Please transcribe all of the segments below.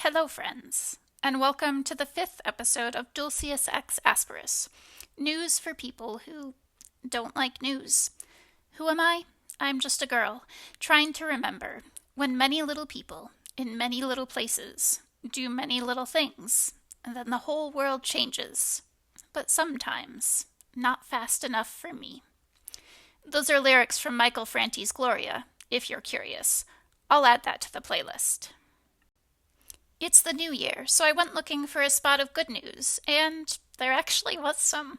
Hello, friends, and welcome to the 5th episode of Dulcius Ex Asperus, news for people who don't like news. Who am I? I'm just a girl, trying to remember when many little people, in many little places, do many little things, and then the whole world changes. But sometimes, not fast enough for me. Those are lyrics from Michael Franti's Gloria, if you're curious. I'll add that to the playlist. It's the new year, so I went looking for a spot of good news, and there actually was some.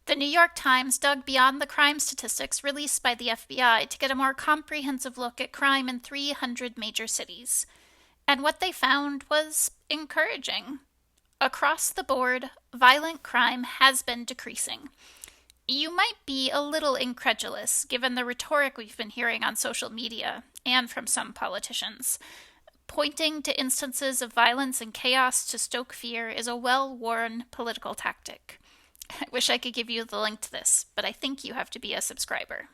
The New York Times dug beyond the crime statistics released by the FBI to get a more comprehensive look at crime in 300 major cities. And what they found was encouraging. Across the board, violent crime has been decreasing. You might be a little incredulous given the rhetoric we've been hearing on social media and from some politicians. Pointing to instances of violence and chaos to stoke fear is a well-worn political tactic. I wish I could give you the link to this, but I think you have to be a subscriber.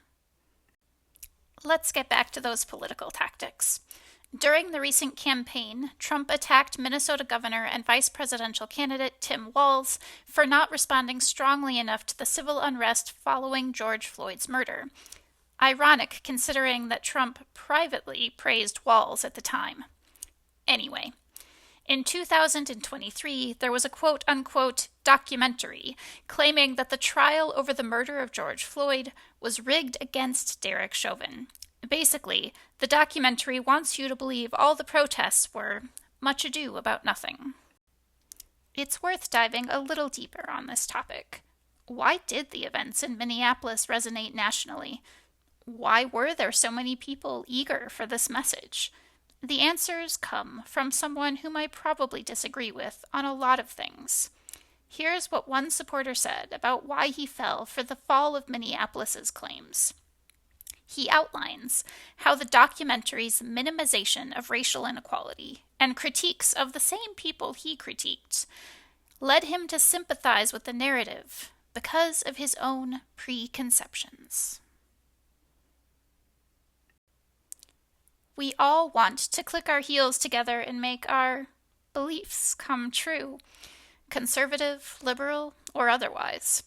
Let's get back to those political tactics. During the recent campaign, Trump attacked Minnesota Governor and Vice Presidential candidate Tim Walz for not responding strongly enough to the civil unrest following George Floyd's murder. Ironic considering that Trump privately praised Walz at the time. Anyway, in 2023, there was a quote-unquote documentary claiming that the trial over the murder of George Floyd was rigged against Derek Chauvin. Basically, the documentary wants you to believe all the protests were much ado about nothing. It's worth diving a little deeper on this topic. Why did the events in Minneapolis resonate nationally? Why were there so many people eager for this message? The answers come from someone whom I probably disagree with on a lot of things. Here's what one supporter said about why he fell for the fall of Minneapolis's claims. He outlines how the documentary's minimization of racial inequality and critiques of the same people he critiqued led him to sympathize with the narrative because of his own preconceptions. We all want to click our heels together and make our beliefs come true, conservative, liberal, or otherwise.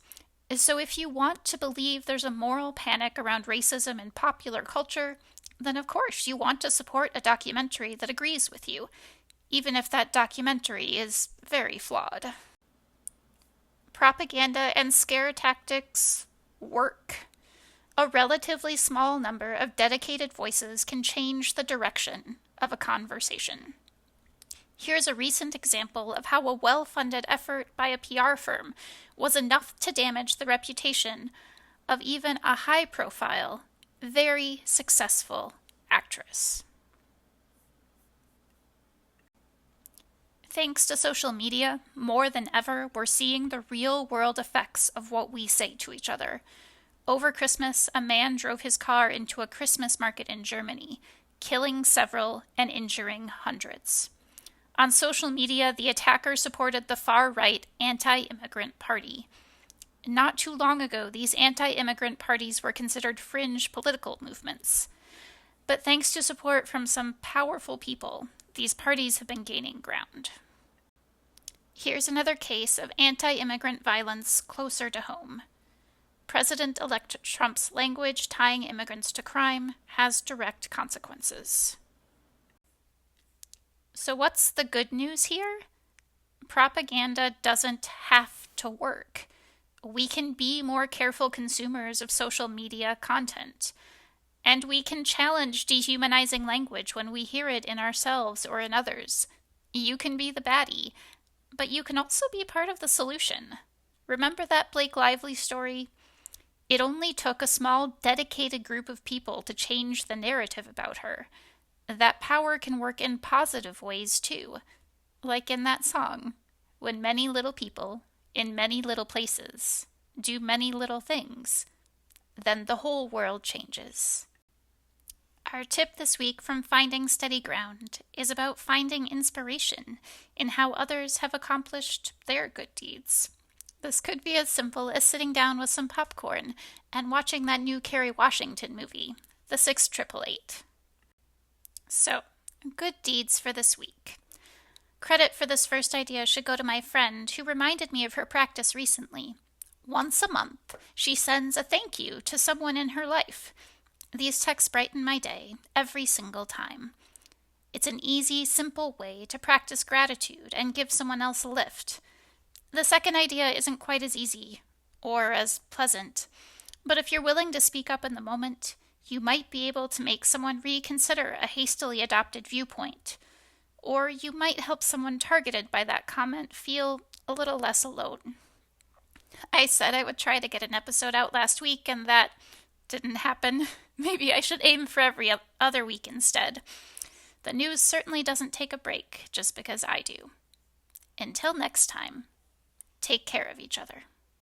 So if you want to believe there's a moral panic around racism in popular culture, then of course you want to support a documentary that agrees with you, even if that documentary is very flawed. Propaganda and scare tactics work. A relatively small number of dedicated voices can change the direction of a conversation. Here's a recent example of how a well-funded effort by a PR firm was enough to damage the reputation of even a high-profile, very successful actress. Thanks to social media, more than ever, we're seeing the real-world effects of what we say to each other. Over Christmas, a man drove his car into a Christmas market in Germany, killing several and injuring hundreds. On social media, the attacker supported the far-right anti-immigrant party. Not too long ago, these anti-immigrant parties were considered fringe political movements. But thanks to support from some powerful people, these parties have been gaining ground. Here's another case of anti-immigrant violence closer to home. President-elect Trump's language tying immigrants to crime has direct consequences. So what's the good news here? Propaganda doesn't have to work. We can be more careful consumers of social media content. And we can challenge dehumanizing language when we hear it in ourselves or in others. You can be the baddie, but you can also be part of the solution. Remember that Blake Lively story? It only took a small, dedicated group of people to change the narrative about her. That power can work in positive ways, too. Like in that song, when many little people, in many little places, do many little things, then the whole world changes. Our tip this week from Finding Steady Ground is about finding inspiration in how others have accomplished their good deeds. This could be as simple as sitting down with some popcorn and watching that new Kerry Washington movie, The 688. So, good deeds for this week. Credit for this first idea should go to my friend who reminded me of her practice recently. Once a month, she sends a thank you to someone in her life. These texts brighten my day every single time. It's an easy, simple way to practice gratitude and give someone else a lift. The second idea isn't quite as easy or as pleasant, but if you're willing to speak up in the moment, you might be able to make someone reconsider a hastily adopted viewpoint. Or you might help someone targeted by that comment feel a little less alone. I said I would try to get an episode out last week, and that didn't happen. Maybe I should aim for every other week instead. The news certainly doesn't take a break just because I do. Until next time, take care of each other.